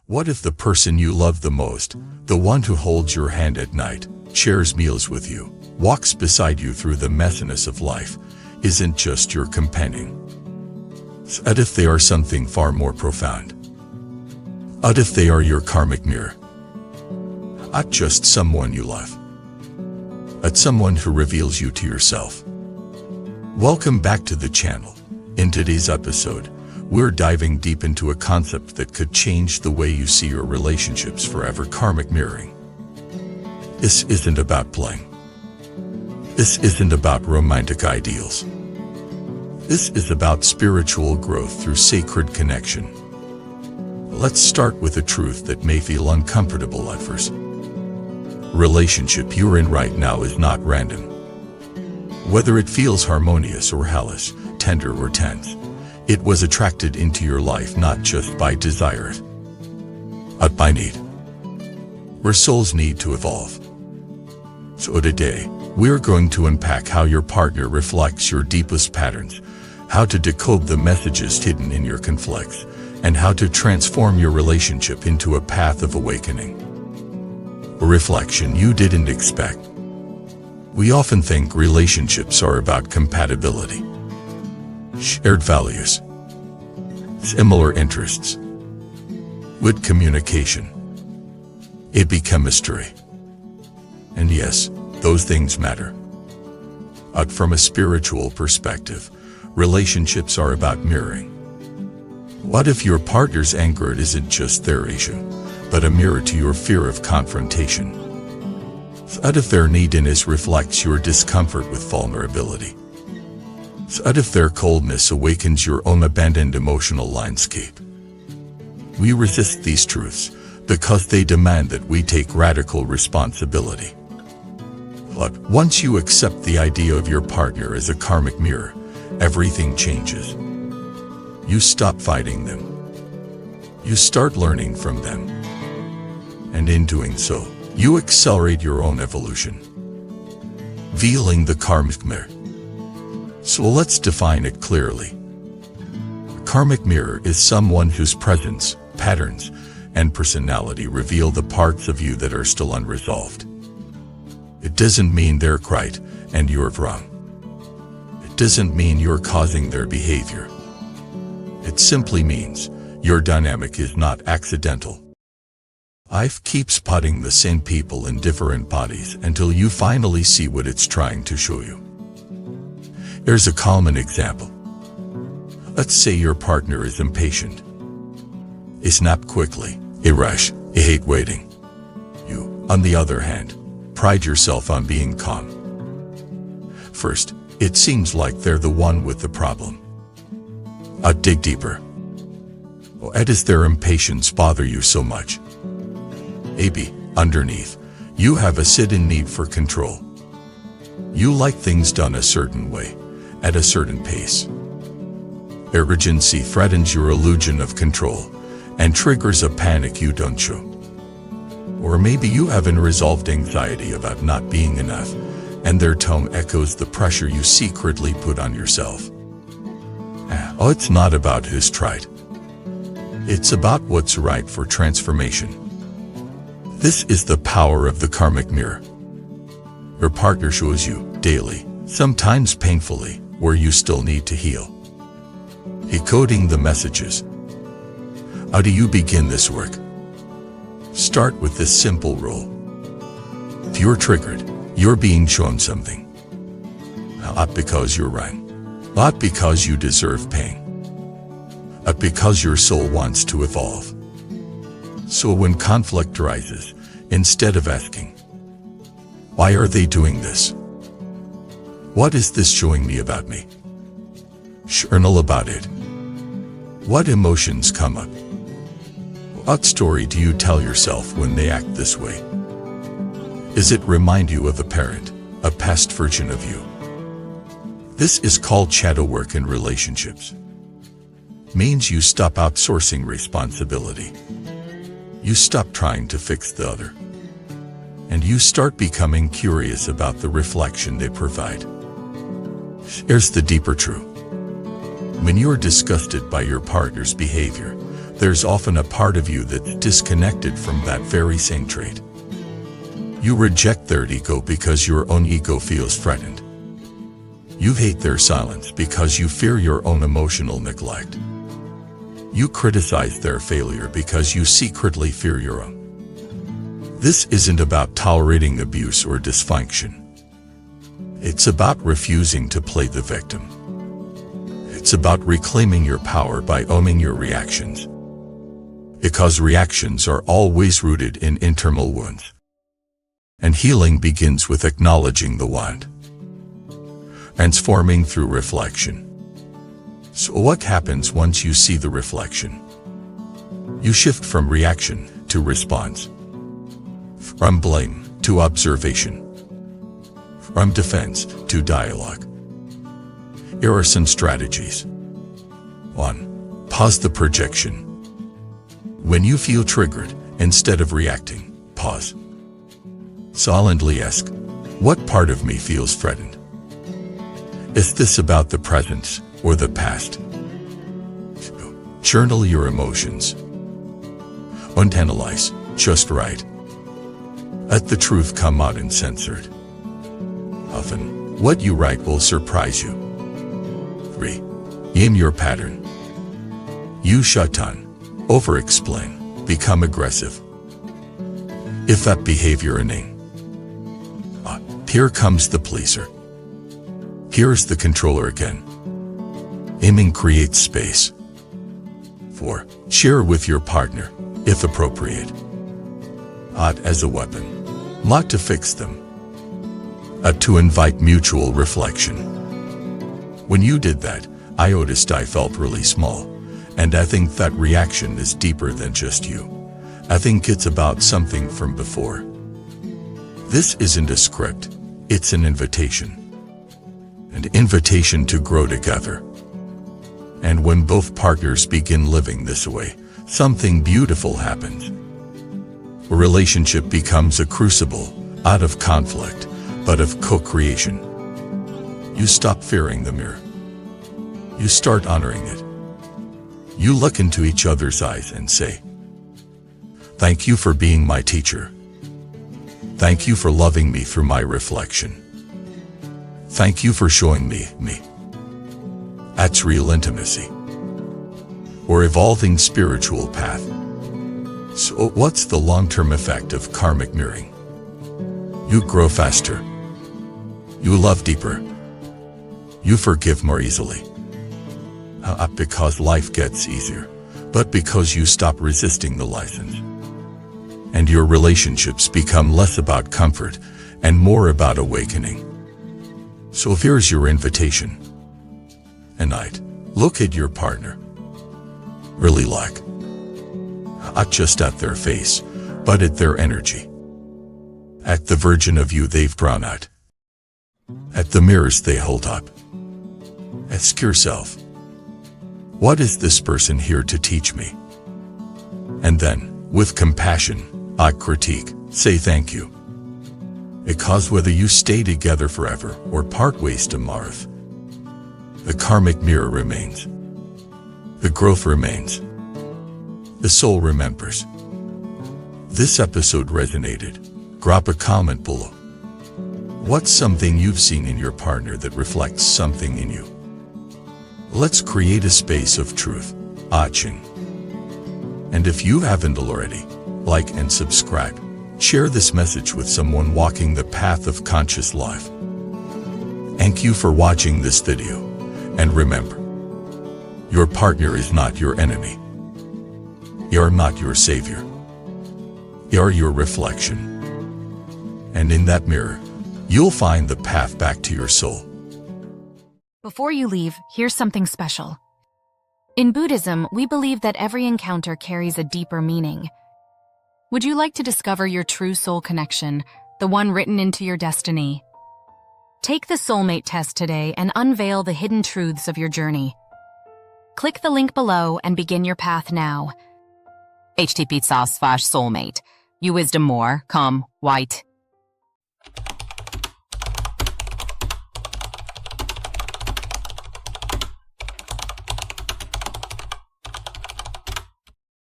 What if the person you love the most, the one who holds your hand at night, shares meals with you, walks beside you through the messiness of life, isn't just your companion? What if they are something far more profound? What if they are your karmic mirror? Not just someone you love, but someone who reveals you to yourself. Welcome back to the channel. In today's episode, we're diving deep into a concept that could change the way you see your relationships forever: karmic mirroring. This isn't about playing. This isn't about romantic ideals. This is about spiritual growth through sacred connection. Let's start with a truth that may feel uncomfortable at first. Relationship you're in right now is not random. Whether it feels harmonious or hellish, tender or tense, it was attracted into your life not just by desire, but by need. Where souls need to evolve. So today, we're going to unpack how your partner reflects your deepest patterns, how to decode the messages hidden in your conflicts, and how to transform your relationship into a path of awakening. A reflection you didn't expect. We often think relationships are about compatibility, shared values, similar interests, good communication, maybe chemistry. And yes, those things matter. But from a spiritual perspective, relationships are about mirroring. What if your partner's anger isn't just their issue, but a mirror to your fear of confrontation? What if their neediness reflects your discomfort with vulnerability? What if their coldness awakens your own abandoned emotional landscape? We resist these truths because they demand that we take radical responsibility. But once you accept the idea of your partner as a karmic mirror, everything changes. You stop fighting them. You start learning from them. And in doing so, you accelerate your own evolution. Revealing the karmic mirror. So let's define it clearly. A karmic mirror is someone whose presence, patterns, and personality reveal the parts of you that are still unresolved. It doesn't mean they're right and you're wrong. It doesn't mean you're causing their behavior. It simply means your dynamic is not accidental. Life keeps putting the same people in different bodies until you finally see what it's trying to show you. Here's a common example. Let's say your partner is impatient. They snap quickly, they rush, they hate waiting. You, on the other hand, pride yourself on being calm. First, it seems like they're the one with the problem. I'd dig deeper. Why does their impatience bother you so much? Maybe, underneath, you have a sit-in need for control. You like things done a certain way, at a certain pace. Urgency threatens your illusion of control and triggers a panic you don't show. Or maybe you have unresolved anxiety about not being enough, and their tone echoes the pressure you secretly put on yourself. Oh, it's not about who's right. It's about what's right for transformation. This is the power of the karmic mirror. Your partner shows you, daily, sometimes painfully, where you still need to heal. Decoding the messages. How do you begin this work? Start with this simple rule. If you're triggered, you're being shown something. Not because you're right, not because you deserve pain, but because your soul wants to evolve. So when conflict arises, instead of asking, why are they doing this? What is this showing me about me? Journal about it. What emotions come up? What story do you tell yourself when they act this way? Does it remind you of a parent, a past version of you? This is called shadow work in relationships. Means you stop outsourcing responsibility. You stop trying to fix the other. And you start becoming curious about the reflection they provide. Here's the deeper truth. When you're disgusted by your partner's behavior, there's often a part of you that's disconnected from that very same trait. You reject their ego because your own ego feels threatened. You hate their silence because you fear your own emotional neglect. You criticize their failure because you secretly fear your own. This isn't about tolerating abuse or dysfunction. It's about refusing to play the victim. It's about reclaiming your power by owning your reactions. Because reactions are always rooted in internal wounds. And healing begins with acknowledging the wound. Transforming through reflection. So what happens once you see the reflection? You shift from reaction to response. From blame to observation. From defense to dialogue. Here are some strategies. 1. Pause the projection. When you feel triggered, instead of reacting, pause. Silently ask, what part of me feels threatened? Is this about the present or the past? Journal your emotions. Don't analyze, just write. Let the truth come out uncensored. Often, what you write will surprise you. 3. Name your pattern. You shut down, over-explain, become aggressive. If that behavior inane. Here comes the pleaser. Here's the controller again. Aiming creates space. 4. Share with your partner, if appropriate. Not as a weapon. Not to fix them. To invite mutual reflection. When you did that, I noticed I felt really small. And I think that reaction is deeper than just you. I think it's about something from before. This isn't a script. It's an invitation. An invitation to grow together. And when both partners begin living this way, something beautiful happens. A relationship becomes a crucible, out of conflict, but of co-creation. You stop fearing the mirror. You start honoring it. You look into each other's eyes and say, thank you for being my teacher. Thank you for loving me through my reflection. Thank you for showing me. That's real intimacy. Or evolving spiritual path. So what's the long-term effect of karmic mirroring? You grow faster. You love deeper. You forgive more easily. Not because life gets easier, but because you stop resisting the license. And your relationships become less about comfort and more about awakening. So here's your invitation. Tonight, look at your partner. Really look. Not just at their face, but at their energy. At the version of you they've drawn out. At the mirrors they hold up. Ask yourself, what is this person here to teach me? And then, with compassion, not critique, say thank you. Because whether you stay together forever or part ways tomorrow, the karmic mirror remains. The growth remains. The soul remembers. This episode resonated. Drop a comment below. What's something you've seen in your partner that reflects something in you? Let's create a space of truth, Aching. And if you haven't already, like and subscribe. Share this message with someone walking the path of conscious life. Thank you for watching this video. And remember, your partner is not your enemy. You're not your savior. You're your reflection. And in that mirror, you'll find the path back to your soul. Before you leave, here's something special. In Buddhism, we believe that every encounter carries a deeper meaning. Would you like to discover your true soul connection, the one written into your destiny? Take the Soulmate Test today and unveil the hidden truths of your journey. Click the link below and begin your path now. http://soulmate. You wisdom more, come, white.